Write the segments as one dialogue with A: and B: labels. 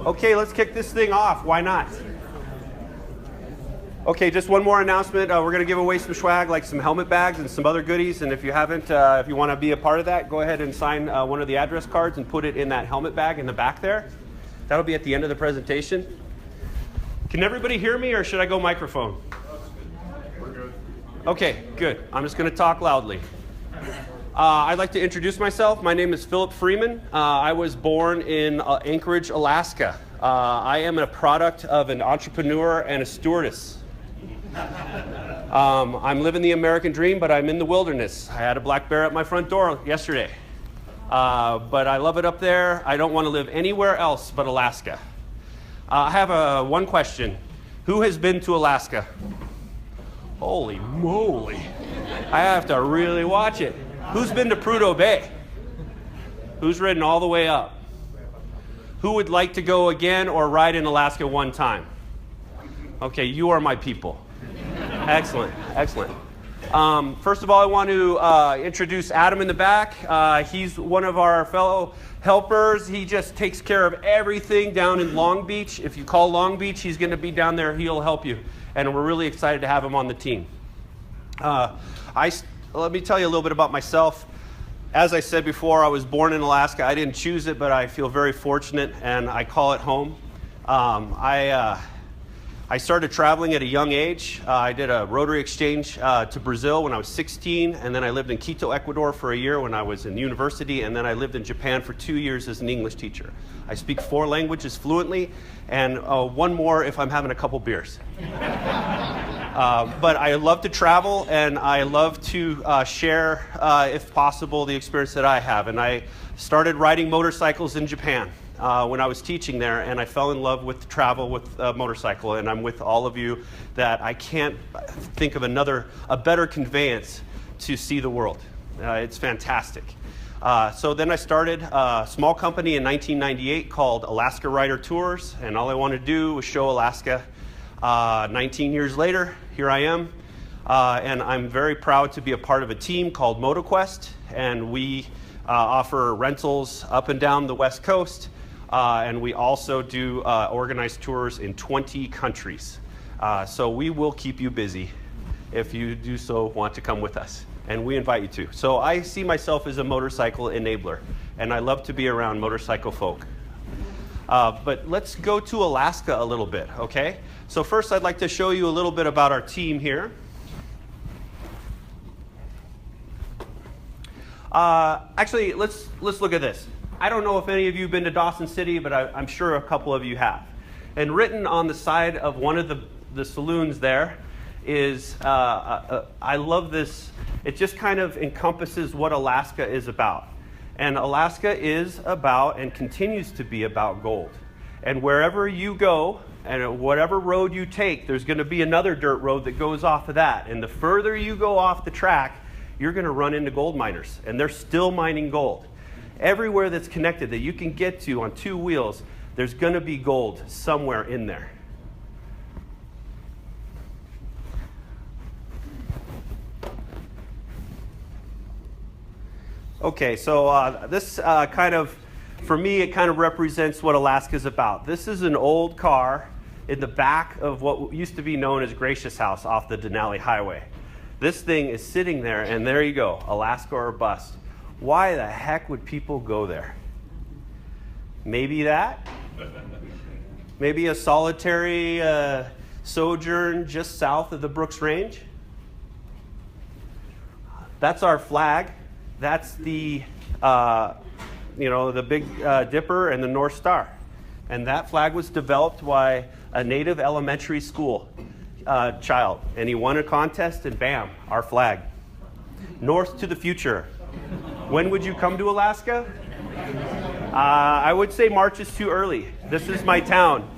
A: Okay, let's kick this thing off. Why not? Okay, just one more announcement. We're going to give away some swag, like some helmet bags and some other goodies. And if you haven't, if you want to be a part of that, go ahead and sign one of the address cards and put it in that helmet bag in the back there. That'll be at the end of the presentation. Can everybody hear me, or should I go microphone?
B: We're good.
A: Okay, good. I'm just going to talk loudly. I'd like to introduce myself. My name is Philip Freeman. I was born in Anchorage, Alaska. I am a product of an entrepreneur and a stewardess. I'm living the American dream, but I'm in the wilderness. I had a black bear at my front door yesterday. But I love it up there. I don't want to live anywhere else but Alaska. I have one question. Who has been to Alaska? Holy moly. I have to really watch it. Who's been to Prudhoe Bay? Who's ridden all the way up? Who would like to go again or ride in Alaska one time? Okay, you are my people. Excellent, excellent. First of all, I want to introduce Adam in the back. He's one of our fellow helpers. He just takes care of everything down in Long Beach. If you call Long Beach, he's going to be down there. He'll help you. And we're really excited to have him on the team. Let me tell you a little bit about myself. As I said before, I was born in Alaska. I didn't choose it, but I feel very fortunate, and I call it home. I started traveling at a young age. I did a Rotary exchange to Brazil when I was 16, and then I lived in Quito, Ecuador for a year when I was in university, and then I lived in Japan for 2 years as an English teacher. I speak 4 languages fluently, and one more if I'm having a couple beers. But I love to travel, and I love to share, if possible, the experience that I have. And I started riding motorcycles in Japan when I was teaching there, and I fell in love with travel with a motorcycle. And I'm with all of you that I can't think of a better conveyance to see the world. It's fantastic. So then I started a small company in 1998 called Alaska Rider Tours, and all I wanted to do was show Alaska. 19 years later, here I am, and I'm very proud to be a part of a team called MotoQuest, and we offer rentals up and down the West Coast, and we also do organized tours in 20 countries. So we will keep you busy if you do so want to come with us, and we invite you to. So I see myself as a motorcycle enabler, and I love to be around motorcycle folk. But let's go to Alaska a little bit, okay? So first I'd like to show you a little bit about our team here. Actually, let's look at this. I don't know if any of you have been to Dawson City, but I'm sure a couple of you have. And written on the side of one of the saloons there is, I love this, it just kind of encompasses what Alaska is about. And Alaska is about and continues to be about gold. And wherever you go, and whatever road you take, there's going to be another dirt road that goes off of that. And the further you go off the track, you're going to run into gold miners. And they're still mining gold. Everywhere that's connected that you can get to on 2 wheels, there's going to be gold somewhere in there. Okay, so this for me, it kind of represents what Alaska is about. This is an old car in the back of what used to be known as Gracious House off the Denali Highway. This thing is sitting there, and there you go, Alaska or bust. Why the heck would people go there? Maybe that? Maybe a solitary sojourn just south of the Brooks Range? That's our flag. That's the the Big Dipper and the North Star. And that flag was developed by a native elementary school child. And he won a contest, and bam, our flag. North to the future. When would you come to Alaska? I would say March is too early. This is my town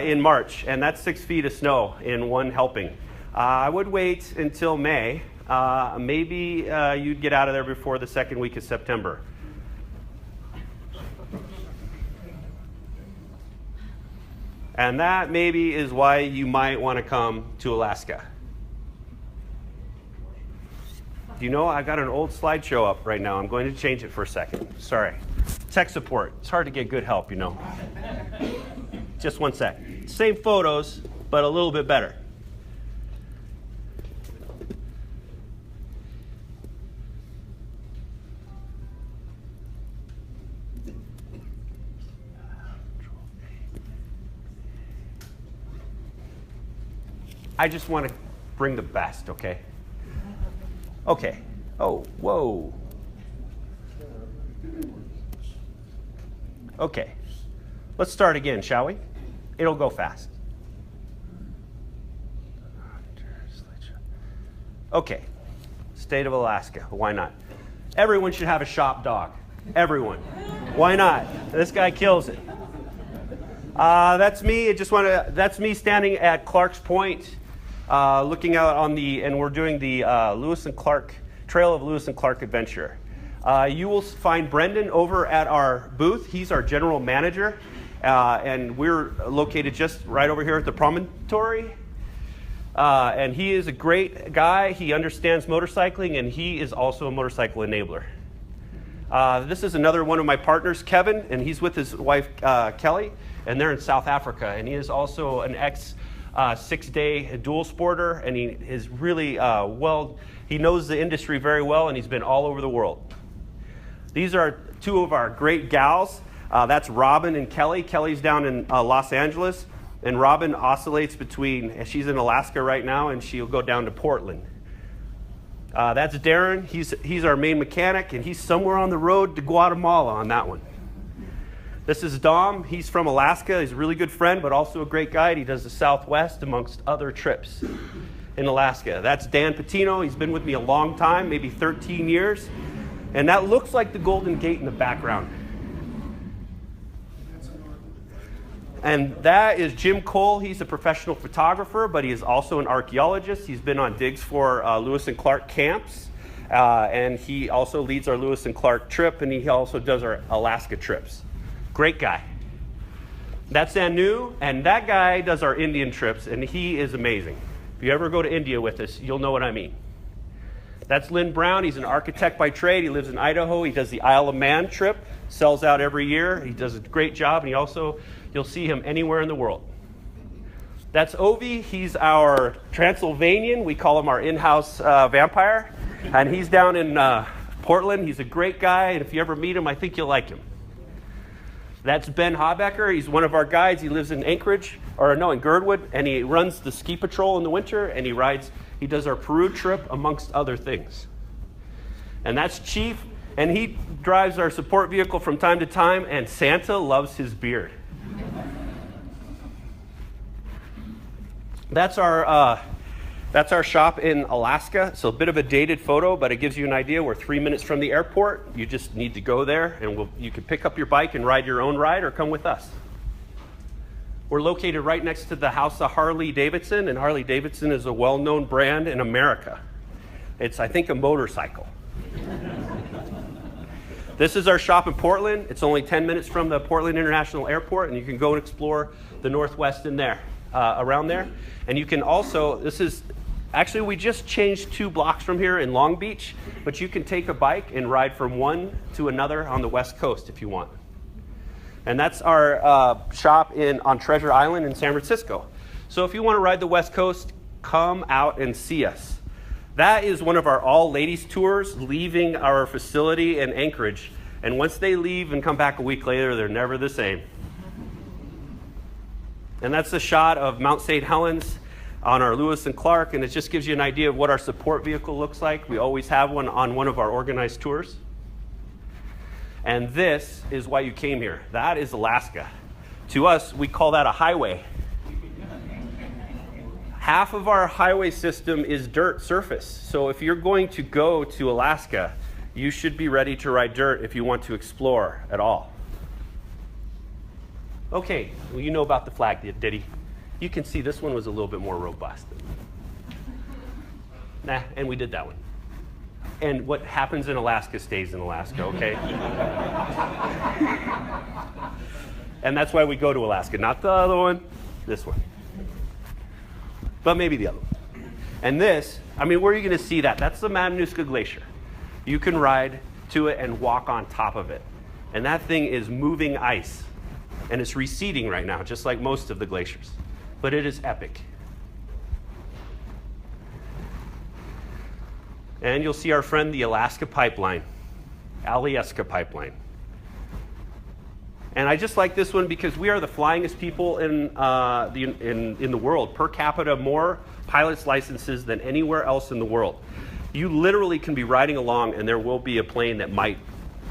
A: in March, and that's 6 feet of snow in one helping. I would wait until May. Maybe you'd get out of there before the second week of September. And that maybe is why you might want to come to Alaska. Do you know, I've got an old slideshow up right now. I'm going to change it for a second. Sorry. Tech support. It's hard to get good help, you know. Just one sec. Same photos, but a little bit better. I just want to bring the best, okay? Okay. Oh, whoa. Okay. Let's start again, shall we? It'll go fast. Okay. State of Alaska. Why not? Everyone should have a shop dog. Everyone. Why not? This guy kills it. That's me. That's me standing at Clark's Point, looking out on and we're doing the Lewis and Clark Trail of Lewis and Clark Adventure. You will find Brendan over at our booth. He's our general manager, and we're located just right over here at the promontory. And he is a great guy. He understands motorcycling, and he is also a motorcycle enabler. This is another one of my partners, Kevin, and he's with his wife, Kelly, and they're in South Africa. And he is also an ex-6-day dual sporter, and he is really he knows the industry very well, and he's been all over the world. These are two of our great gals. That's Robin and Kelly. Kelly's down in Los Angeles, and Robin oscillates between, she's in Alaska right now, and she'll go down to Portland. That's Darren. He's our main mechanic, and he's somewhere on the road to Guatemala on that one. This is Dom. He's from Alaska. He's a really good friend, but also a great guide. He does the Southwest amongst other trips in Alaska. That's Dan Patino. He's been with me a long time, maybe 13 years. And that looks like the Golden Gate in the background. And that is Jim Cole. He's a professional photographer, but he is also an archaeologist. He's been on digs for Lewis and Clark camps. And he also leads our Lewis and Clark trip, and he also does our Alaska trips. Great guy. That's Anu, and that guy does our Indian trips, and he is amazing. If you ever go to India with us, you'll know what I mean. That's Lynn Brown. He's an architect by trade. He lives in Idaho. He does the Isle of Man trip, sells out every year. He does a great job, and you'll see him anywhere in the world. That's Ovi. He's our Transylvanian. We call him our in-house vampire, and he's down in Portland. He's a great guy, and if you ever meet him, I think you'll like him. That's Ben Habecker. He's one of our guides. He lives in in Girdwood, and he runs the ski patrol in the winter, and he does our Peru trip, amongst other things. And that's Chief, and he drives our support vehicle from time to time, and Santa loves his beard. That's our shop in Alaska. So a bit of a dated photo, but it gives you an idea. We're 3 minutes from the airport. You just need to go there, and you can pick up your bike and ride your own ride, or come with us. We're located right next to the house of Harley-Davidson, and Harley-Davidson is a well-known brand in America. It's, I think, a motorcycle. This is our shop in Portland. It's only 10 minutes from the Portland International Airport, and you can go and explore the Northwest in there, around there. And you can also, actually we just changed 2 blocks from here in Long Beach, but you can take a bike and ride from one to another on the West Coast if you want. And that's our shop on Treasure Island in San Francisco. So if you want to ride the West Coast, come out and see us. That is one of our all-ladies tours leaving our facility in Anchorage. And once they leave and come back a week later, they're never the same. And that's a shot of Mount St. Helens on our Lewis and Clark, and it just gives you an idea of what our support vehicle looks like. We always have one on one of our organized tours. And this is why you came here. That is Alaska. To us, we call that a highway. Half of our highway system is dirt surface. So if you're going to go to Alaska, you should be ready to ride dirt if you want to explore at all. Okay, well, you know about the flag, did he? You can see this one was a little bit more robust. Nah, and we did that one. And what happens in Alaska stays in Alaska, okay? And that's why we go to Alaska. Not the other one, this one. But maybe the other one. And this, where are you going to see that? That's the Matanuska Glacier. You can ride to it and walk on top of it. And that thing is moving ice. And it's receding right now, just like most of the glaciers. But it is epic. And you'll see our friend, the Alaska pipeline, Alaska pipeline. And I just like this one because we are the flyingest people in the world. Per capita, more pilot's licenses than anywhere else in the world. You literally can be riding along and there will be a plane that might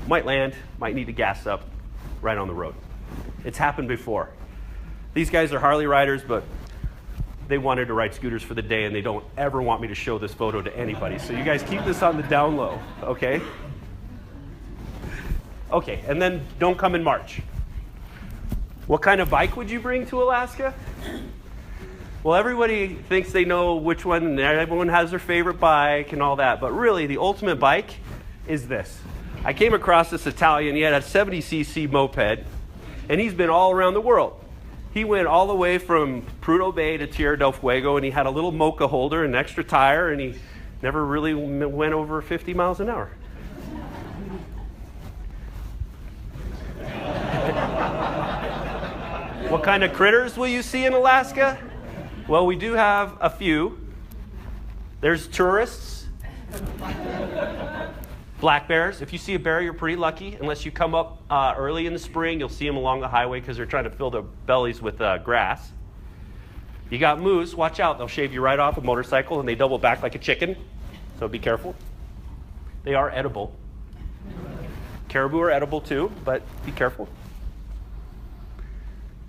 A: land, might need to gas up right on the road. It's happened before. These guys are Harley riders, but they wanted to ride scooters for the day and they don't ever want me to show this photo to anybody. So you guys keep this on the down low, okay? Okay, and then don't come in March. What kind of bike would you bring to Alaska? Well, everybody thinks they know which one, and everyone has their favorite bike and all that, but really the ultimate bike is this. I came across this Italian, he had a 70cc moped, and he's been all around the world. He went all the way from Prudhoe Bay to Tierra del Fuego, and he had a little Mocha holder, an extra tire, and he never really went over 50 miles an hour. What kind of critters will you see in Alaska? Well, we do have a few. There's tourists. Black bears. If you see a bear, you're pretty lucky. Unless you come up early in the spring, you'll see them along the highway because they're trying to fill their bellies with grass. You got moose. Watch out. They'll shave you right off a motorcycle, and they double back like a chicken. So be careful. They are edible. Caribou are edible too, but be careful.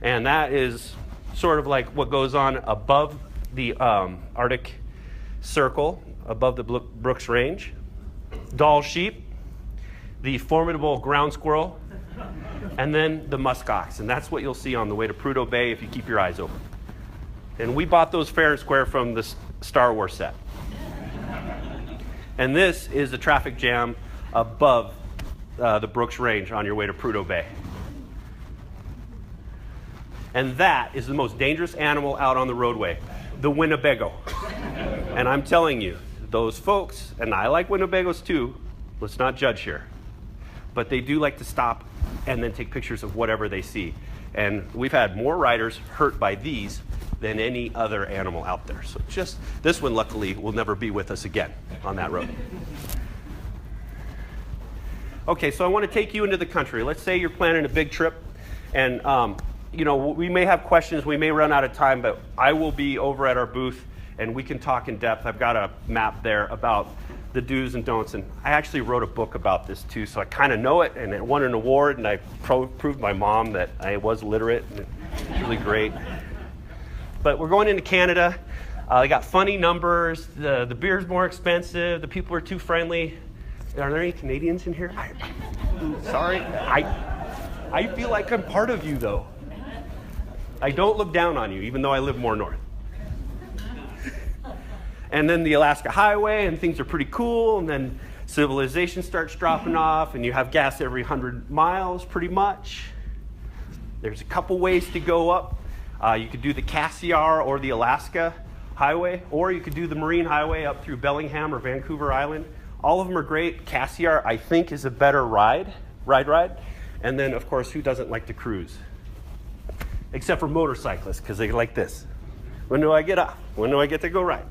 A: And that is sort of like what goes on above the Arctic Circle, above the Brooks Range. Doll sheep, the formidable ground squirrel, and then the muskox. And that's what you'll see on the way to Prudhoe Bay if you keep your eyes open. And we bought those fair and square from the Star Wars set. And this is the traffic jam above the Brooks Range on your way to Prudhoe Bay. And that is the most dangerous animal out on the roadway, the Winnebago. And I'm telling you, those folks, and I like Winnebagos too, let's not judge here, but they do like to stop and then take pictures of whatever they see. And we've had more riders hurt by these than any other animal out there. So just this one, luckily, will never be with us again on that road. Okay, so I want to take you into the country. Let's say you're planning a big trip, and you know, we may have questions, we may run out of time, but I will be over at our booth and we can talk in depth. I've got a map there about the do's and don'ts, and I actually wrote a book about this too, so I kind of know it, and it won an award, and I proved my mom that I was literate, and it's really great. But we're going into Canada. They got funny numbers, the beer's more expensive, the people are too friendly. Are there any Canadians in here? Sorry, I feel like I'm part of you though. I don't look down on you, even though I live more north. And then the Alaska Highway, and things are pretty cool, and then civilization starts dropping off, and you have gas every 100 miles, pretty much. There's a couple ways to go up. You could do the Cassiar or the Alaska Highway, or you could do the Marine Highway up through Bellingham or Vancouver Island. All of them are great. Cassiar, I think, is a better ride. And then, of course, who doesn't like to cruise? Except for motorcyclists, because they like this. When do I get off? When do I get to go ride?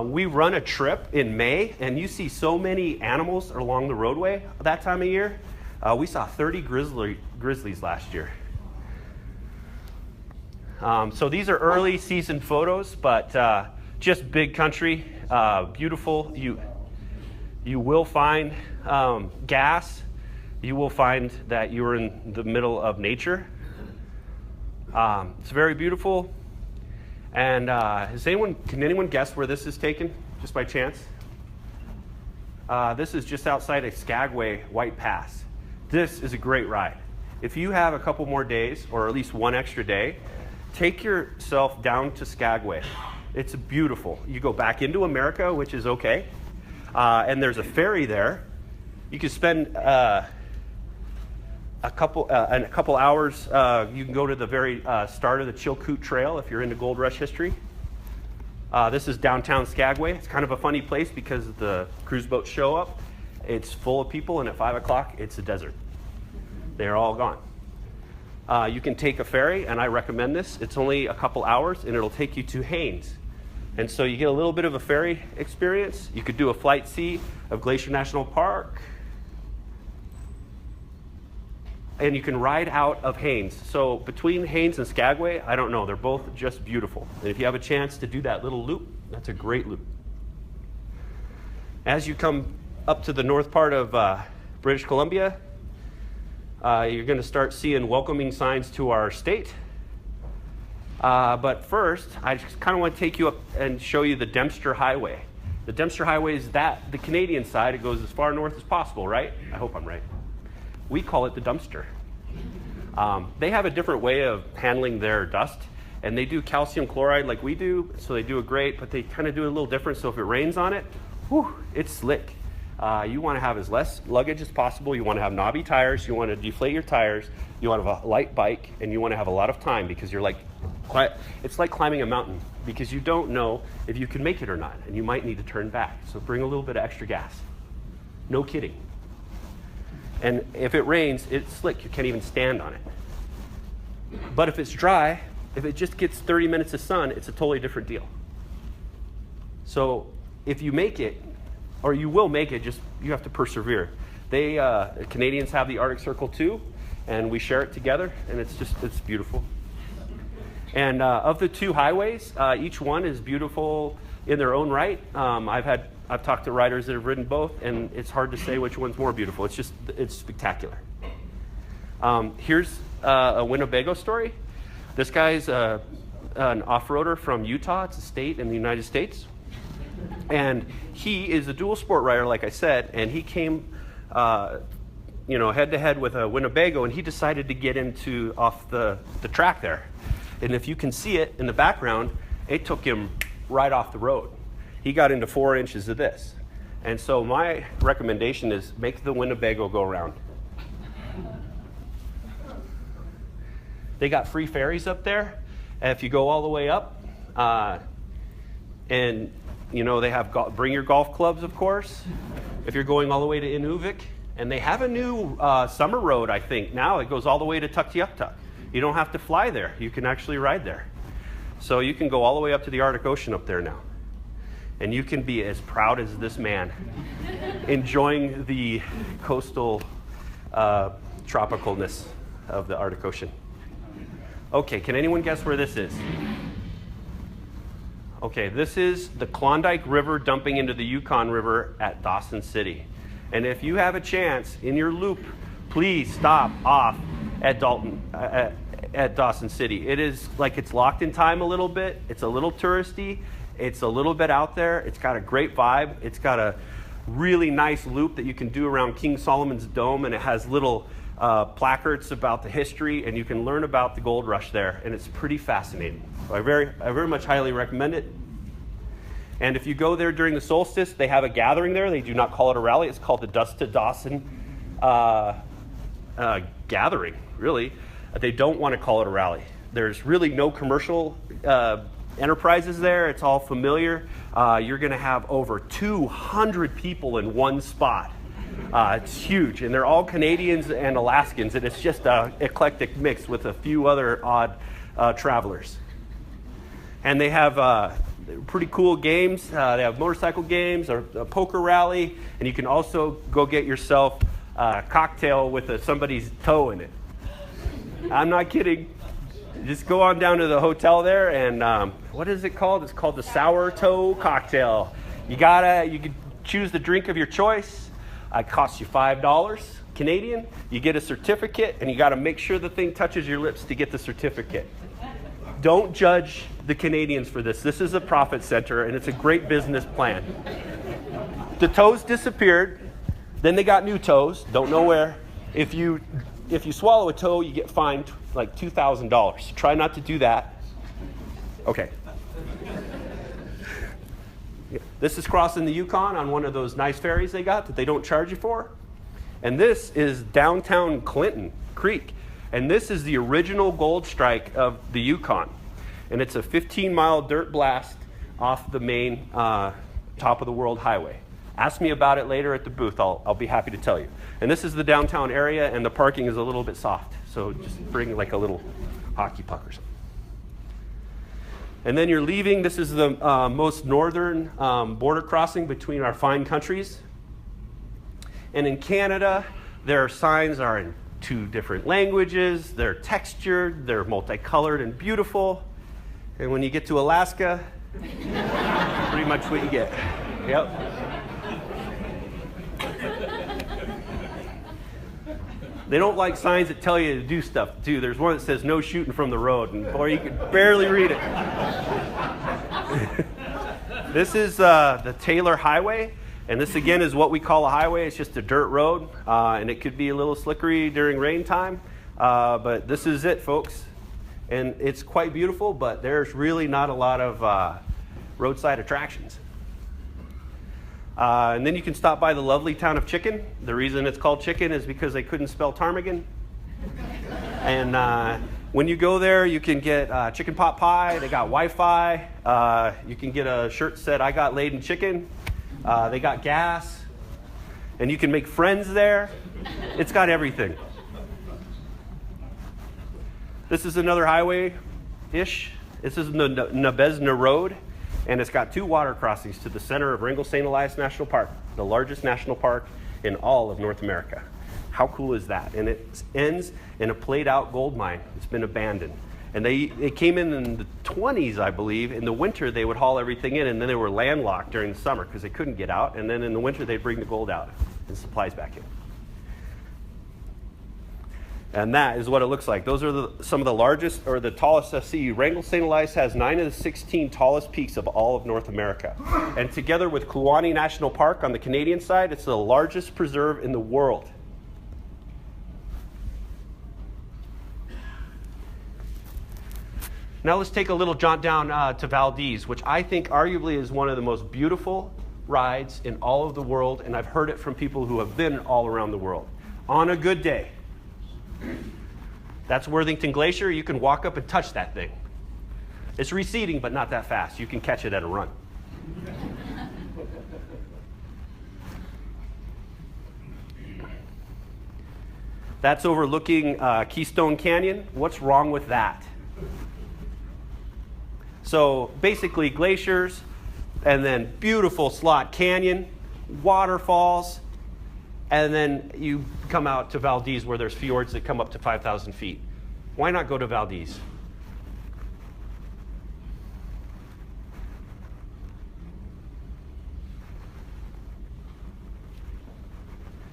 A: We run a trip in May, and you see so many animals along the roadway that time of year. We saw 30 grizzlies last year. So these are early season photos, but just big country, beautiful. You will find gas. You will find that you're in the middle of nature. It's very beautiful. And can anyone guess where this is taken, just by chance? This is just outside of Skagway White Pass. This is a great ride. If you have a couple more days, or at least one extra day, take yourself down to Skagway. It's beautiful. You go back into America, which is okay, and there's a ferry there. You can spend a couple hours. You can go to the very start of the Chilkoot Trail if you're into Gold Rush history. This is downtown Skagway. It's kind of a funny place because the cruise boats show up. It's full of people, and at 5 o'clock, it's a desert. They're all gone. You can take a ferry, and I recommend this. It's only a couple hours, and it'll take you to Haines. And so you get a little bit of a ferry experience. You could do a flight C of Glacier National Park. And you can ride out of Haines. So between Haines and Skagway, I don't know. They're both just beautiful. And if you have a chance to do that little loop, that's a great loop. As you come up to the north part of British Columbia, you're going to start seeing welcoming signs to our state. But first, I just kind of want to take you up and show you the Dempster Highway. The Dempster Highway is the Canadian side. It goes as far north as possible, right? I hope I'm right. We call it the dumpster. They have a different way of handling their dust, and they do calcium chloride like we do, so they do it great, but they kind of do it a little different, so if it rains on it, whew, it's slick. You want to have as less luggage as possible. You want to have knobby tires. You want to deflate your tires. You want to have a light bike, and you want to have a lot of time because it's like climbing a mountain because you don't know if you can make it or not, and you might need to turn back. So bring a little bit of extra gas. No kidding. And if it rains, it's slick. You can't even stand on it. But if it's dry, if it just gets 30 minutes of sun, it's a totally different deal. So if you make it, or you will make it, just you have to persevere. Canadians have the Arctic Circle too, and we share it together, and it's beautiful. And of the two highways, each one is beautiful in their own right. I've talked to riders that have ridden both, and it's hard to say which one's more beautiful. It's spectacular. Here's a Winnebago story. This guy's an off-roader from Utah. It's a state in the United States. And he is a dual sport rider, like I said, and he came head-to-head with a Winnebago, and he decided to get off the track there. And if you can see it in the background, it took him right off the road. He got into 4 inches of this. And so my recommendation is make the Winnebago go around. They got free ferries up there. And if you go all the way up, and they have bring your golf clubs, of course, if you're going all the way to Inuvik. And they have a new summer road, I think, now. It goes all the way to Tuktoyaktuk. You don't have to fly there. You can actually ride there. So you can go all the way up to the Arctic Ocean up there now. And you can be as proud as this man, enjoying the coastal tropicalness of the Arctic Ocean. Okay, can anyone guess where this is? Okay, this is the Klondike River dumping into the Yukon River at Dawson City. And if you have a chance in your loop, please stop off at Dawson City. It is like it's locked in time a little bit. It's a little touristy. It's a little bit out there. It's got a great vibe. It's got a really nice loop that you can do around King Solomon's Dome, and it has little placards about the history, and you can learn about the gold rush there, and it's pretty fascinating. So I very much highly recommend it. And if you go there during the solstice, they have a gathering there. They do not call it a rally. It's called the Dust to Dawson gathering, really. They don't want to call it a rally. There's really no commercial enterprises there. It's all familiar. You're going to have over 200 people in one spot. It's huge, and they're all Canadians and Alaskans, and it's just an eclectic mix with a few other odd travelers. And they have pretty cool games. They have motorcycle games, or a poker rally, and you can also go get yourself a cocktail with somebody's toe in it. I'm not kidding. Just go on down to the hotel there, and what is it called? It's called the Sour Toe Cocktail. You can choose the drink of your choice. It costs you $5 Canadian. You get a certificate, and you got to make sure the thing touches your lips to get the certificate. Don't judge the Canadians for this. This is a profit center, and it's a great business plan. The toes disappeared. Then they got new toes. Don't know where. If you swallow a toe, you get fined like $2,000. Try not to do that. Okay. This is crossing the Yukon on one of those nice ferries they got that they don't charge you for. And this is downtown Clinton Creek. And this is the original gold strike of the Yukon. And it's a 15-mile dirt blast off the main top of the world highway. Ask me about it later at the booth. I'll be happy to tell you. And this is the downtown area, and the parking is a little bit soft. So just bring like a little hockey puck or something. And then you're leaving. This is the most northern border crossing between our fine countries. And in Canada, their signs are in 2 different languages. They're textured. They're multicolored and beautiful. And when you get to Alaska, pretty much what you get. Yep. They don't like signs that tell you to do stuff, too. There's one that says no shooting from the road, and boy, you can barely read it. This is the Taylor Highway, and this, again, is what we call a highway. It's just a dirt road, and it could be a little slickery during rain time, but this is it, folks. And it's quite beautiful, but there's really not a lot of roadside attractions. And then you can stop by the lovely town of Chicken. The reason it's called Chicken is because they couldn't spell ptarmigan. And when you go there, you can get chicken pot pie. They got Wi-Fi. You can get a shirt that said, "I got laid in chicken." They got gas. And you can make friends there. It's got everything. This is another highway-ish. This is the Nabezna Road. And it's got 2 water crossings to the center of Wrangell-St. Elias National Park, the largest national park in all of North America. How cool is that? And it ends in a played-out gold mine. It's been abandoned. And they came in the 20s, I believe. In the winter, they would haul everything in, and then they were landlocked during the summer because they couldn't get out. And then in the winter, they'd bring the gold out and supplies back in. And that is what it looks like. Those are some of the largest or the tallest. See, Wrangell-St. Elias has 9 of the 16 tallest peaks of all of North America. And together with Kluane National Park on the Canadian side, it's the largest preserve in the world. Now let's take a little jaunt down to Valdez, which I think arguably is one of the most beautiful rides in all of the world. And I've heard it from people who have been all around the world. On a good day. That's Worthington Glacier. You can walk up and touch that thing. It's receding, but not that fast. You can catch it at a run. That's overlooking Keystone Canyon. What's wrong with that? So basically glaciers, and then beautiful slot canyon, waterfalls, and then you come out to Valdez where there's fjords that come up to 5,000 feet. Why not go to Valdez?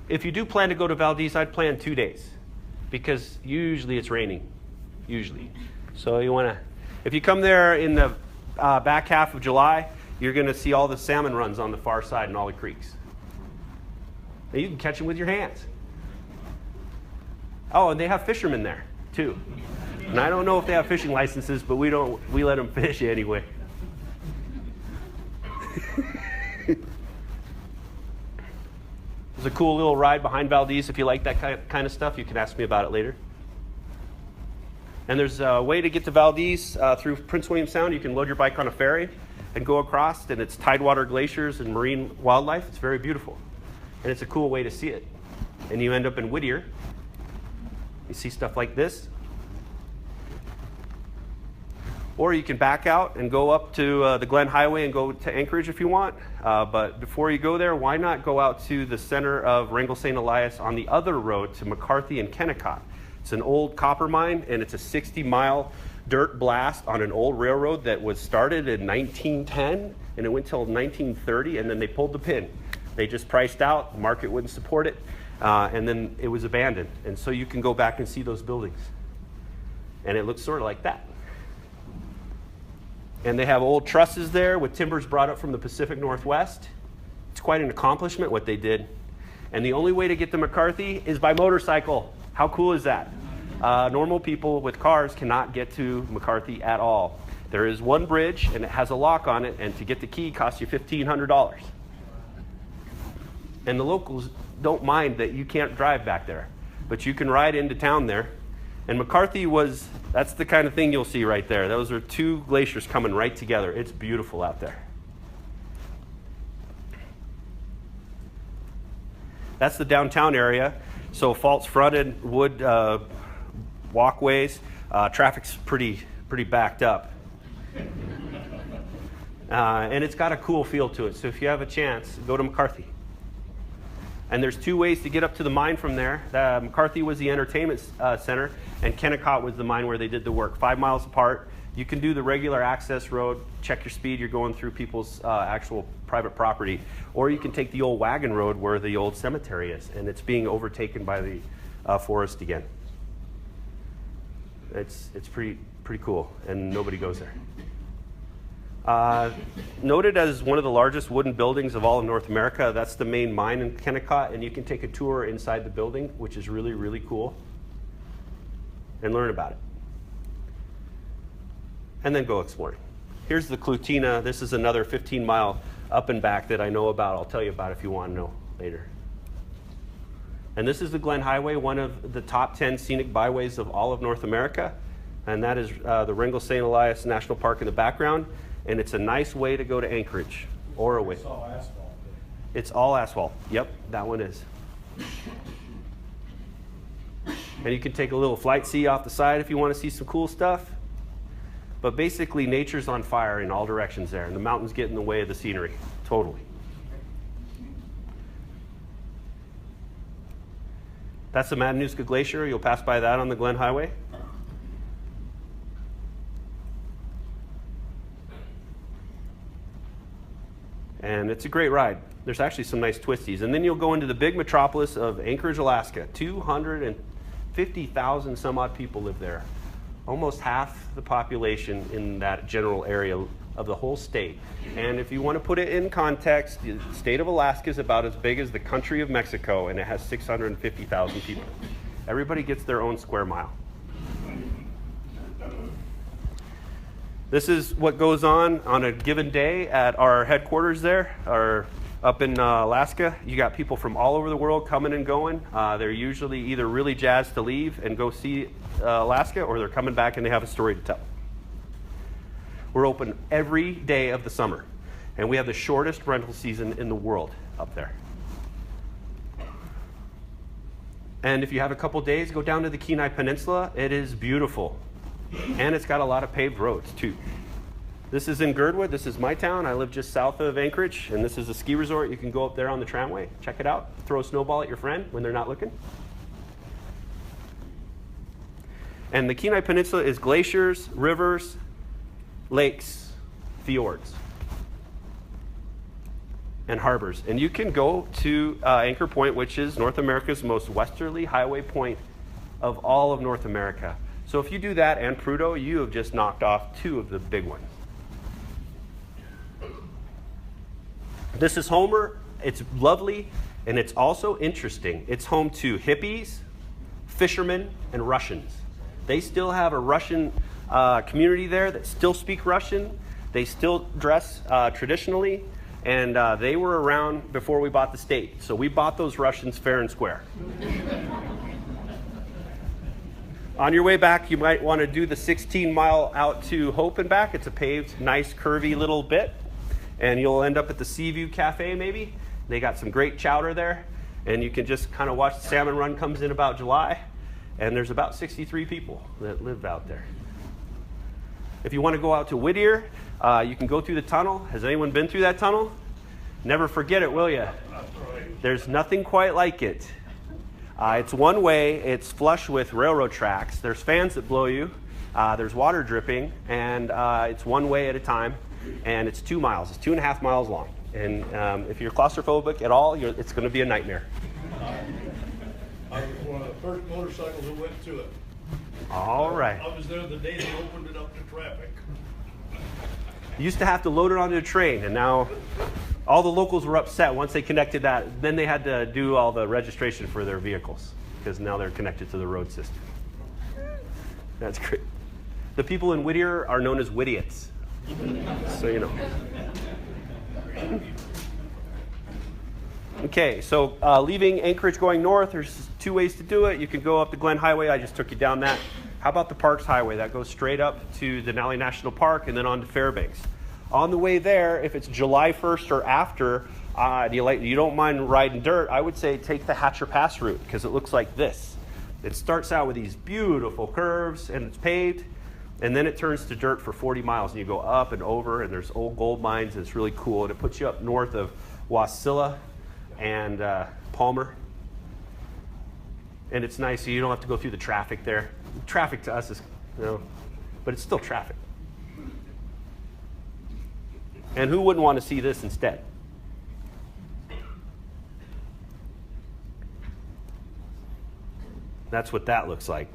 A: If you do plan to go to Valdez, I'd plan 2 days because usually it's raining, usually. So you want to, if you come there in the back half of July, you're going to see all the salmon runs on the far side and all the creeks. And you can catch them with your hands. Oh, and they have fishermen there, too. And I don't know if they have fishing licenses, but we let them fish anyway. There's a cool little ride behind Valdez. If you like that kind of stuff, you can ask me about it later. And there's a way to get to Valdez through Prince William Sound. You can load your bike on a ferry and go across, and it's tidewater glaciers and marine wildlife. It's very beautiful. And it's a cool way to see it. And you end up in Whittier. You see stuff like this. Or you can back out and go up to the Glen Highway and go to Anchorage if you want. But before you go there, why not go out to the center of Wrangell-St. Elias on the other road to McCarthy and Kennecott. It's an old copper mine, and it's a 60-mile dirt blast on an old railroad that was started in 1910, and it went till 1930, and then they pulled the pin. They just priced out, the market wouldn't support it, and then it was abandoned. And so you can go back and see those buildings. And it looks sort of like that. And they have old trusses there with timbers brought up from the Pacific Northwest. It's quite an accomplishment what they did. And the only way to get to McCarthy is by motorcycle. How cool is that? Normal people with cars cannot get to McCarthy at all. There is one bridge, and it has a lock on it, and to get the key costs you $1,500. And the locals don't mind that you can't drive back there, but you can ride into town there. And McCarthy that's the kind of thing you'll see right there. Those are 2 glaciers coming right together. It's beautiful out there. That's the downtown area. So false fronted wood walkways. Traffic's pretty backed up. And it's got a cool feel to it. So if you have a chance, go to McCarthy. And there's two ways to get up to the mine from there. McCarthy was the entertainment center, and Kennecott was the mine where they did the work. 5 miles apart. You can do the regular access road, check your speed, you're going through people's actual private property. Or you can take the old wagon road where the old cemetery is, and it's being overtaken by the forest again. It's pretty cool, and nobody goes there. Noted as one of the largest wooden buildings of all of North America, that's the main mine in Kennecott, and you can take a tour inside the building, which is really, really cool, and learn about it. And then go exploring. Here's the Clutina. This is another 15-mile up and back that I know about. I'll tell you about if you want to know later. And this is the Glen Highway, one of the top 10 scenic byways of all of North America. And that is the Wrangell-St. Elias National Park in the background. And it's a nice way to go to Anchorage or away.
B: It's all asphalt.
A: It's all asphalt. Yep, that one is. And you can take a little flight sea off the side if you want to see some cool stuff. But basically, nature's on fire in all directions there, and the mountains get in the way of the scenery, totally. That's the Matanuska Glacier. You'll pass by that on the Glen Highway. And it's a great ride. There's actually some nice twisties. And then you'll go into the big metropolis of Anchorage, Alaska. 250,000 some odd people live there. Almost half the population in that general area of the whole state. And if you want to put it in context, the state of Alaska is about as big as the country of Mexico, and it has 650,000 people. Everybody gets their own square mile. This is what goes on a given day at our headquarters there, or up in Alaska. You got people from all over the world coming and going. They're usually either really jazzed to leave and go see Alaska, or they're coming back and they have a story to tell. We're open every day of the summer, and we have the shortest rental season in the world up there. And if you have a couple days, go down to the Kenai Peninsula. It is beautiful. And it's got a lot of paved roads, too. This is in Girdwood. This is my town. I live just south of Anchorage, and this is a ski resort. You can go up there on the tramway, check it out, throw a snowball at your friend when they're not looking. And the Kenai Peninsula is glaciers, rivers, lakes, fjords, and harbors. And you can go to Anchor Point, which is North America's most westerly highway point of all of North America. So if you do that and Prudhoe, you have just knocked off two of the big ones. This is Homer. It's lovely, and it's also interesting. It's home to hippies, fishermen, and Russians. They still have a Russian community there that still speak Russian. They still dress traditionally, and they were around before we bought the state. So we bought those Russians fair and square. On your way back, you might want to do the 16-mile out to Hope and back. It's a paved, nice, curvy little bit. And you'll end up at the Seaview Cafe, maybe. They got some great chowder there. And you can just kind of watch the salmon run comes in about July. And there's about 63 people that live out there. If you want to go out to Whittier, you can go through the tunnel. Has anyone been through that tunnel? Never forget it, will you? There's nothing quite like it. It's one way. It's flush with railroad tracks. There's fans that blow you. There's water dripping, and it's one way at a time. And it's 2 miles. It's 2.5 miles long. And if you're claustrophobic at all, it's going to be a nightmare.
B: I was one of the first motorcycles who went to it.
A: All right.
B: I was there the day they opened it up to traffic.
A: You used to have to load it onto a train, and now all the locals were upset once they connected that. Then they had to do all the registration for their vehicles because now they're connected to the road system. That's great. The people in Whittier are known as Whittiots, so you know. Okay, so leaving Anchorage going north, there's 2 ways to do it. You can go up the Glen Highway. I just took you down that. How about the Parks Highway? That goes straight up to Denali National Park and then on to Fairbanks. On the way there, if it's July 1st or after, You don't mind riding dirt, I would say take the Hatcher Pass route because it looks like this. It starts out with these beautiful curves and it's paved, and then it turns to dirt for 40 miles and you go up and over, and there's old gold mines, and it's really cool, and it puts you up north of Wasilla and Palmer. And it's nice, so you don't have to go through the traffic there. Traffic to us is, but it's still traffic. And who wouldn't want to see this instead? That's what that looks like.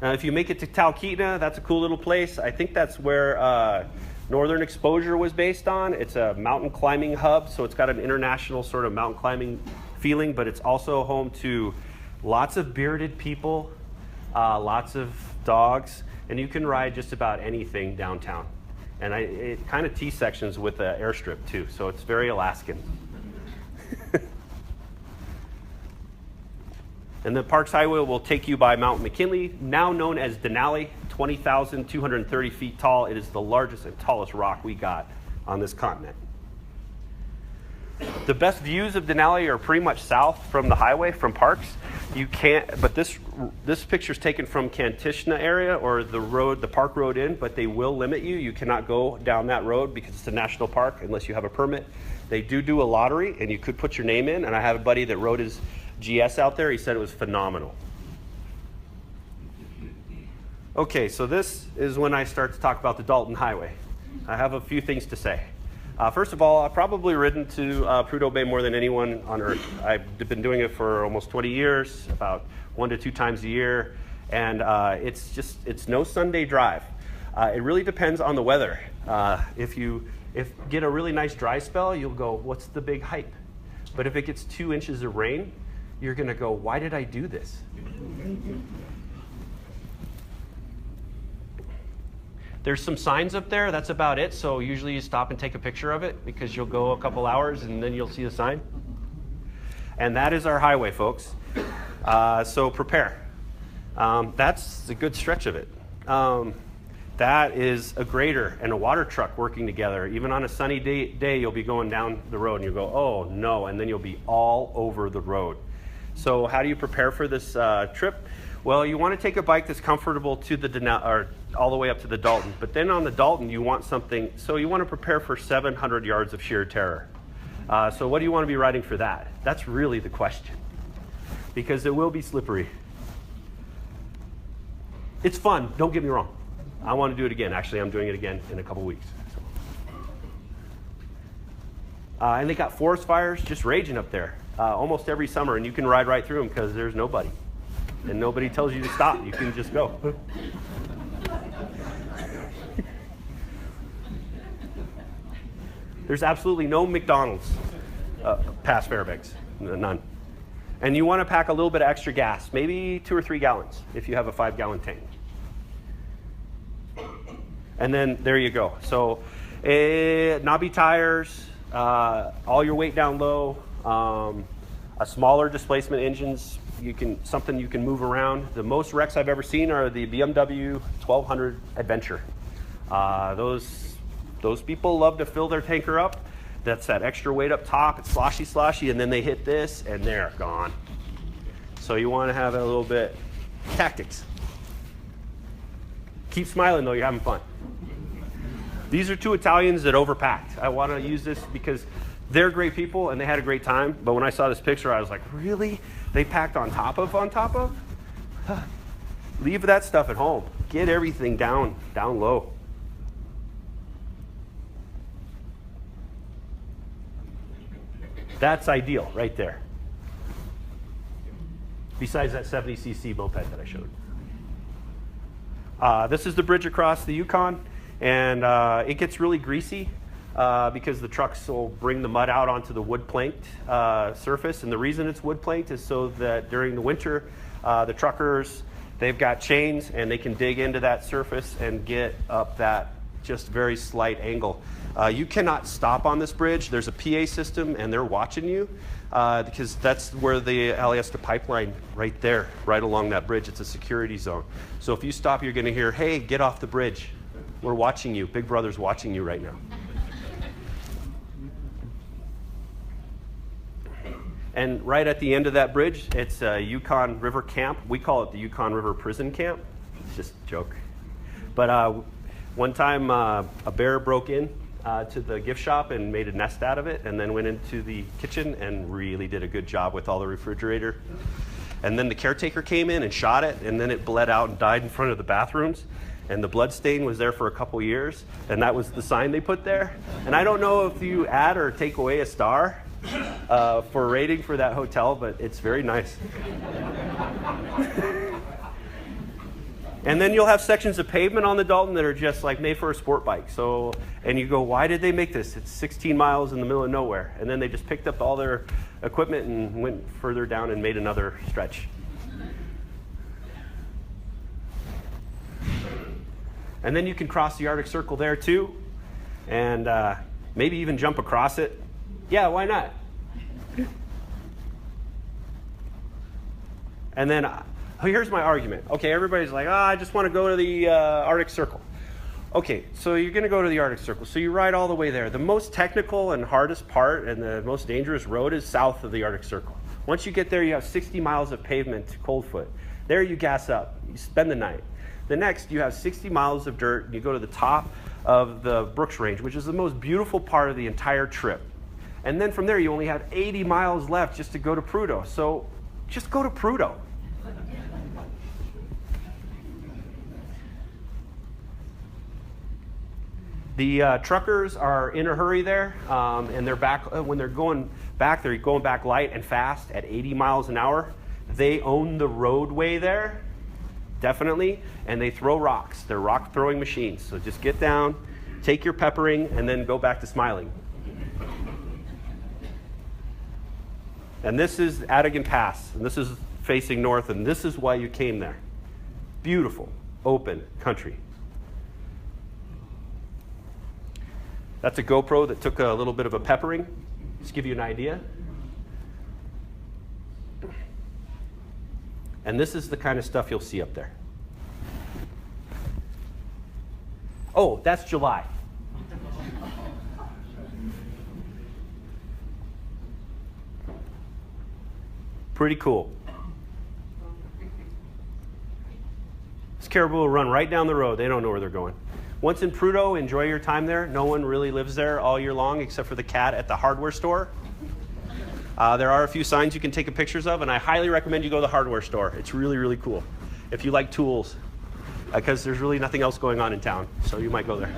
A: Now, if you make it to Talkeetna, that's a cool little place. I think that's where Northern Exposure was based on. It's a mountain climbing hub, so it's got an international sort of mountain climbing feeling, but it's also home to lots of bearded people, lots of dogs, and you can ride just about anything downtown. And it kind of T-sections with the airstrip too, so it's very Alaskan. And the Parks Highway will take you by Mount McKinley, now known as Denali, 20,230 feet tall. It is the largest and tallest rock we got on this continent. The best views of Denali are pretty much south from the highway, from Parks. You can't, but this picture is taken from Kantishna area, or the road, the park road in, but they will limit you. You cannot go down that road because it's a national park unless you have a permit. They do a lottery, and you could put your name in, and I have a buddy that rode his GS out there. He said it was phenomenal. Okay, so this is when I start to talk about the Dalton Highway. I have a few things to say. First of all, I've probably ridden to Prudhoe Bay more than anyone on earth. I've been doing it for almost 20 years, about 1 to 2 times a year, and it's no Sunday drive. It really depends on the weather. If get a really nice dry spell, you'll go, what's the big hype? But if it gets 2 inches of rain, you're going to go, why did I do this? There's some signs up there. That's about it. So usually you stop and take a picture of it because you'll go a couple hours and then you'll see the sign. And that is our highway, folks. So prepare. That's a good stretch of it. That is a grader and a water truck working together. Even on a sunny day, you'll be going down the road and you'll go, oh no, and then you'll be all over the road. So how do you prepare for this trip? Well, you want to take a bike that's comfortable to or all the way up to the Dalton. But then on the Dalton, you want something, so you want to prepare for 700 yards of sheer terror. So what do you want to be riding for that? That's really the question, because it will be slippery. It's fun, don't get me wrong. I want to do it again. Actually, I'm doing it again in a couple weeks. And they got forest fires just raging up there almost every summer, and you can ride right through them because there's nobody. And nobody tells you to stop. You can just go. There's absolutely no McDonald's past Fairbanks, none. And you want to pack a little bit of extra gas, maybe 2 or 3 gallons if you have a 5-gallon tank. And then there you go. So knobby tires, all your weight down low, a smaller displacement engines, something you can move around. The most wrecks I've ever seen are the BMW 1200 Adventure. Those people love to fill their tanker up. That's that extra weight up top. It's sloshy, and then they hit this, and they're gone. So you want to have a little bit tactics. Keep smiling, though. You're having fun. These are 2 Italians that overpacked. I want to use this because they're great people, and they had a great time. But when I saw this picture, I was like, really? They packed on top of? Leave that stuff at home. Get everything down low. That's ideal right there. Besides that 70cc moped that I showed. This is the bridge across the Yukon, and it gets really greasy because the trucks will bring the mud out onto the wood planked surface. And the reason it's wood planked is so that during the winter, the truckers, they've got chains and they can dig into that surface and get up that just very slight angle. You cannot stop on this bridge. There's a PA system and they're watching you because that's where the Elias pipeline right there, right along that bridge. It's a security zone. So if you stop, you're going to hear, hey, get off the bridge. We're watching you. Big Brother's watching you right now. And right at the end of that bridge, it's a Yukon River camp. We call it the Yukon River Prison Camp. It's just a joke. But one time a bear broke in to the gift shop and made a nest out of it, and then went into the kitchen and really did a good job with all the refrigerator. And then the caretaker came in and shot it, and then it bled out and died in front of the bathrooms. And the blood stain was there for a couple years, and that was the sign they put there. And I don't know if you add or take away a star for rating for that hotel, but it's very nice. And then you'll have sections of pavement on the Dalton that are just like made for a sport bike. So, and you go, why did they make this? It's 16 miles in the middle of nowhere. And then they just picked up all their equipment and went further down and made another stretch. And then you can cross the Arctic Circle there too, and maybe even jump across it. Yeah, why not? And then here's my argument. Okay, everybody's like, I just want to go to the Arctic Circle. Okay, so you're going to go to the Arctic Circle. So you ride all the way there. The most technical and hardest part and the most dangerous road is south of the Arctic Circle. Once you get there, you have 60 miles of pavement to Coldfoot. There you gas up. You spend the night. The next, you have 60 miles of dirt, and you go to the top of the Brooks Range, which is the most beautiful part of the entire trip. And then from there, you only have 80 miles left just to go to Prudhoe. So just go to Prudhoe. The truckers are in a hurry there, and they're back. When they're going back light and fast at 80 miles an hour. They own the roadway there. Definitely, and they throw rocks. They're rock throwing machines. So just get down, take your peppering, and then go back to smiling. And this is Adigan Pass, and this is facing north, and this is why you came there. Beautiful, open country. That's a GoPro that took a little bit of a peppering, just to give you an idea. And this is the kind of stuff you'll see up there. Oh, that's July. Pretty cool. This caribou will run right down the road. They don't know where they're going. Once in Prudhoe, enjoy your time there. No one really lives there all year long except for the cat at the hardware store. There are a few signs you can take pictures of, and I highly recommend you go to the hardware store. It's really, really cool if you like tools, because there's really nothing else going on in town, so you might go there.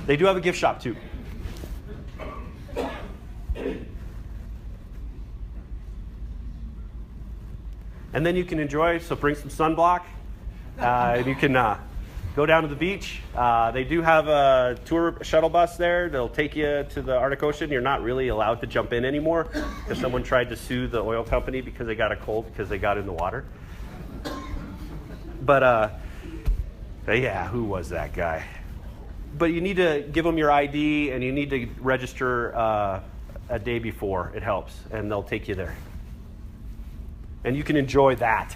A: They do have a gift shop, too. And then you can enjoy, so bring some sunblock, and you can go down to the beach. They do have a tour shuttle bus there. They'll take you to the Arctic Ocean. You're not really allowed to jump in anymore because someone tried to sue the oil company because they got a cold because they got in the water. But yeah, who was that guy? But you need to give them your ID, and you need to register a day before. It helps, and they'll take you there. And you can enjoy that.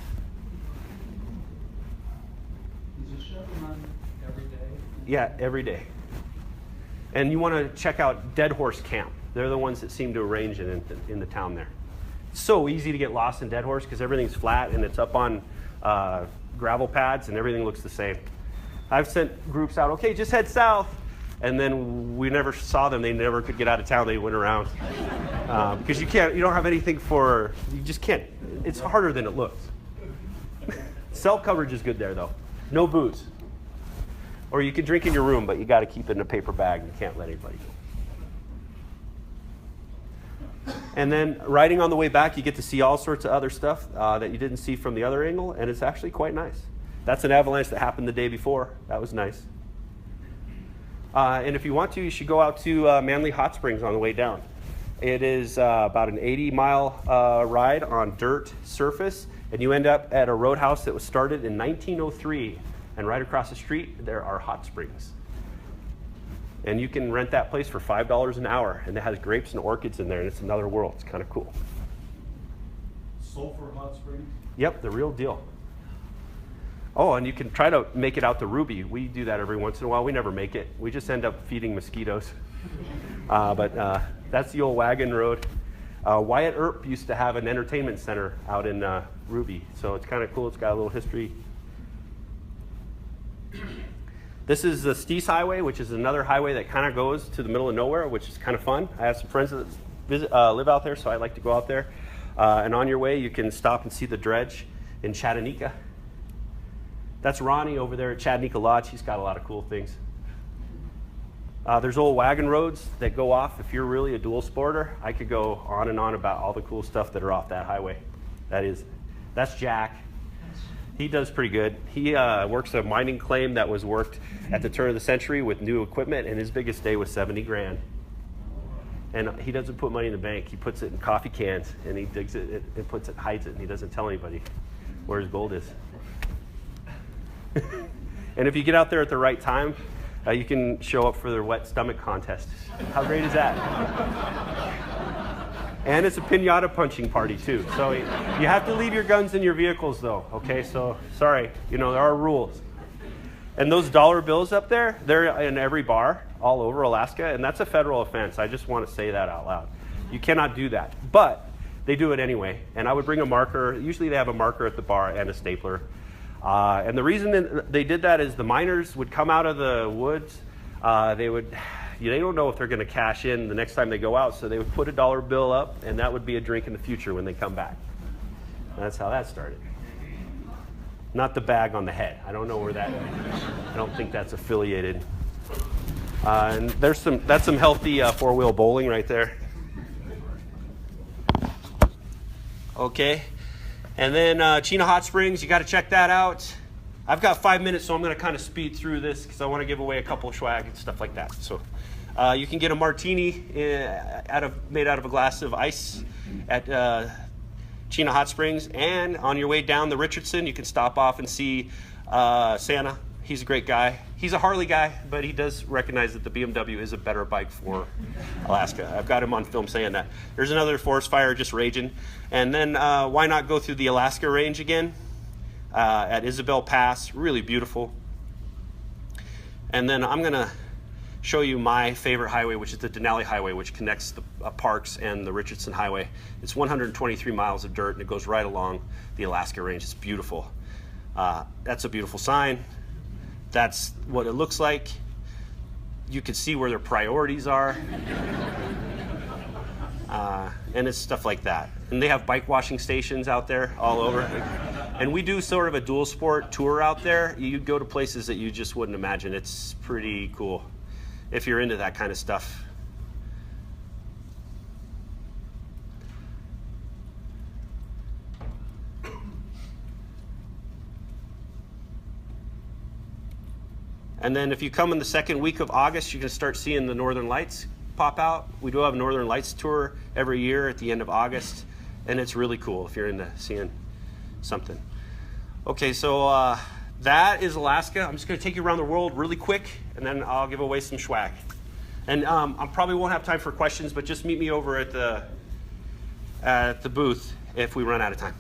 A: Yeah, every day. And you want to check out Dead Horse Camp. They're the ones that seem to arrange it in the town there. It's so easy to get lost in Dead Horse because everything's flat and it's up on gravel pads and everything looks the same. I've sent groups out, okay, just head south. And then we never saw them. They never could get out of town. They went around. Because you don't have anything you just can't. It's harder than it looks. Cell coverage is good there though. No booze. Or you can drink in your room, but you got to keep it in a paper bag. You can't let anybody go. And then riding on the way back, you get to see all sorts of other stuff that you didn't see from the other angle, and it's actually quite nice. That's an avalanche that happened the day before. That was nice. And if you want to, you should go out to Manly Hot Springs on the way down. It is about an 80-mile ride on dirt surface, and you end up at a roadhouse that was started in 1903. And right across the street, there are hot springs. And you can rent that place for $5 an hour. And it has grapes and orchids in there, and it's another world. It's kind of cool.
B: Sulphur hot springs?
A: Yep, the real deal. Oh, and you can try to make it out to Ruby. We do that every once in a while. We never make it. We just end up feeding mosquitoes. But that's the old wagon road. Wyatt Earp used to have an entertainment center out in Ruby, so it's kind of cool. It's got a little history. This is the Steese Highway, which is another highway that kind of goes to the middle of nowhere, which is kind of fun. I have some friends that live out there, so I like to go out there. And on your way, you can stop and see the dredge in Chattanooga. That's Ronnie over there at Chattanooga Lodge. He's got a lot of cool things. There's old wagon roads that go off. If you're really a dual sporter, I could go on and on about all the cool stuff that are off that highway. That's Jack. He does pretty good. He works a mining claim that was worked at the turn of the century with new equipment, and his biggest day was 70 grand. And he doesn't put money in the bank. He puts it in coffee cans, and he digs it and puts it, hides it, and he doesn't tell anybody where his gold is. And if you get out there at the right time, you can show up for their wet stomach contest. How great is that? And it's a piñata punching party too. So you have to leave your guns in your vehicles though, okay? So sorry, there are rules. And those dollar bills up there, they're in every bar all over Alaska, and that's a federal offense. I just want to say that out loud. You cannot do that, but they do it anyway. And I would bring a marker. Usually they have a marker at the bar and a stapler. And the reason they did that is the miners would come out of the woods. They don't know if they're going to cash in the next time they go out, so they would put a dollar bill up, and that would be a drink in the future when they come back. That's how that started. Not the bag on the head. I don't know where that. I don't think that's affiliated. And that's some healthy four-wheel bowling right there. Okay. And then Chino Hot Springs, you got to check that out. I've got 5 minutes, so I'm going to kind of speed through this because I want to give away a couple of swag and stuff like that. So you can get a martini made out of a glass of ice at Chino Hot Springs. And on your way down the Richardson, you can stop off and see Santa. He's a great guy. He's a Harley guy, but he does recognize that the BMW is a better bike for Alaska. I've got him on film saying that. There's another forest fire just raging. And then why not go through the Alaska Range again at Isabel Pass. Really beautiful. And then I'm going to show you my favorite highway, which is the Denali Highway, which connects the parks and the Richardson Highway. It's 123 miles of dirt, and it goes right along the Alaska Range. It's beautiful. That's a beautiful sign. That's what it looks like. You can see where their priorities are. And it's stuff like that. And they have bike washing stations out there all over. And we do sort of a dual sport tour out there. You go to places that you just wouldn't imagine. It's pretty cool if you're into that kind of stuff. And then if you come in the second week of August, you can start seeing the Northern Lights pop out. We do have a Northern Lights tour every year at the end of August, and it's really cool if you're into seeing something. Okay, so that is Alaska. I'm just going to take you around the world really quick, and then I'll give away some swag. And I probably won't have time for questions, but just meet me over at the booth if we run out of time.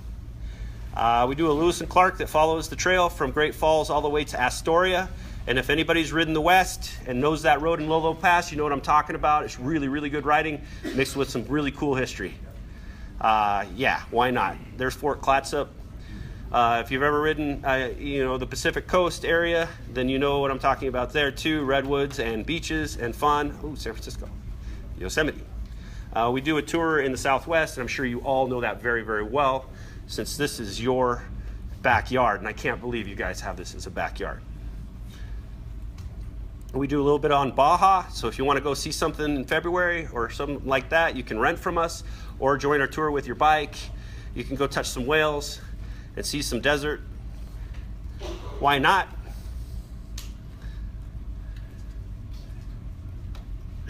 A: We do a Lewis and Clark that follows the trail from Great Falls all the way to Astoria. And if anybody's ridden the West and knows that road in Lolo Pass, you know what I'm talking about. It's really, really good riding mixed with some really cool history. Yeah, why not? There's Fort Clatsop. If you've ever ridden, the Pacific Coast area, then you know what I'm talking about there too. Redwoods and beaches and fun. Ooh, San Francisco, Yosemite. We do a tour in the Southwest, and I'm sure you all know that very, very well since this is your backyard, and I can't believe you guys have this as a backyard. We do a little bit on Baja, so if you want to go see something in February or something like that, you can rent from us or join our tour with your bike. You can go touch some whales and see some desert. Why not?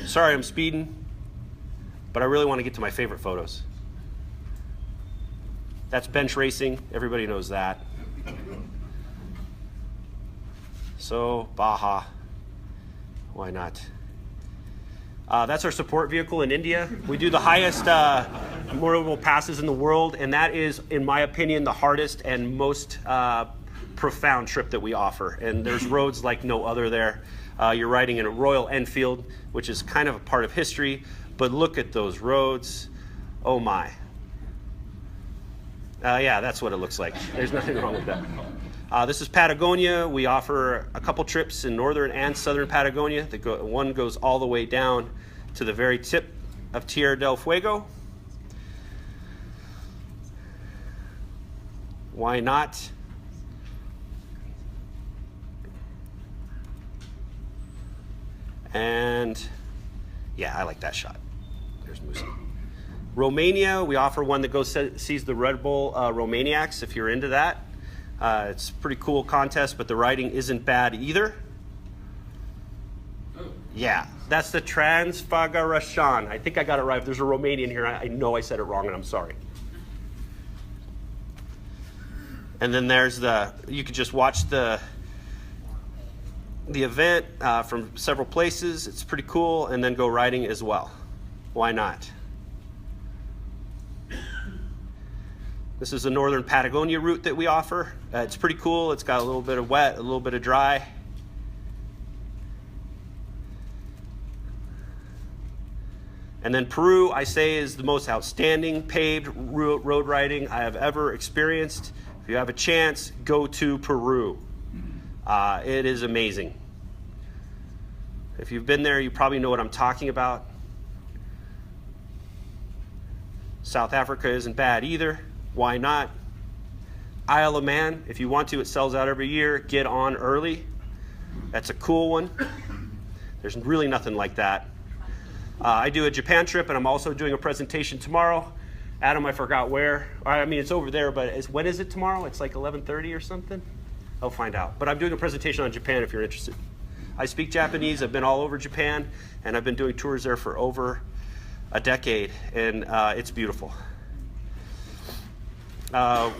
A: Sorry I'm speeding, but I really want to get to my favorite photos. That's bench racing. Everybody knows that. So, Baja. Why not? That's our support vehicle in India. We do the highest memorable passes in the world, and that is, in my opinion, the hardest and most profound trip that we offer. And there's roads like no other there. You're riding in a Royal Enfield, which is kind of a part of history, but look at those roads. Oh my. Yeah, that's what it looks like. There's nothing wrong with that. This is Patagonia. We offer a couple trips in northern and southern Patagonia. One goes all the way down to the very tip of Tierra del Fuego. Why not? And yeah, I like that shot. There's Musa. Romania, we offer one that goes sees the Red Bull Romaniacs if you're into that. It's a pretty cool contest, but the riding isn't bad either. Yeah, that's the Transfăgărășan. I think I got it right. If there's a Romanian here, I know I said it wrong, and I'm sorry. And then there's you could just watch the event from several places. It's pretty cool, and then go riding as well. Why not? This is the northern Patagonia route that we offer. It's pretty cool. It's got a little bit of wet, a little bit of dry. And then Peru, I say, is the most outstanding paved road riding I have ever experienced. If you have a chance, go to Peru. It is amazing. If you've been there, you probably know what I'm talking about. South Africa isn't bad either. Why not? Isle of Man, if you want to, it sells out every year. Get on early. That's a cool one. There's really nothing like that. I do a Japan trip, and I'm also doing a presentation tomorrow. Adam, I forgot where. I mean, it's over there, but when is it tomorrow? It's like 11:30 or something? I'll find out. But I'm doing a presentation on Japan if you're interested. I speak Japanese. I've been all over Japan, and I've been doing tours there for over a decade, and it's beautiful.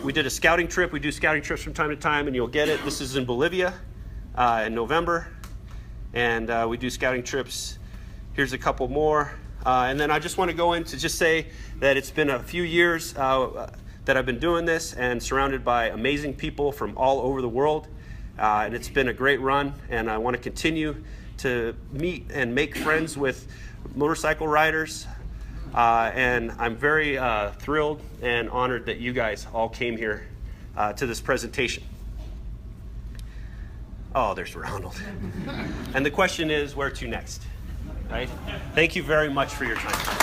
A: We did a scouting trip. We do scouting trips from time to time, and you'll get it. This is in Bolivia in November, and we do scouting trips. Here's a couple more. And then I just want to go in to just say that it's been a few years that I've been doing this and surrounded by amazing people from all over the world. And it's been a great run, and I want to continue to meet and make friends with motorcycle riders. And I'm very thrilled and honored that you guys all came here to this presentation. Oh, there's Ronald. And the question is, where to next? Right? Thank you very much for your time.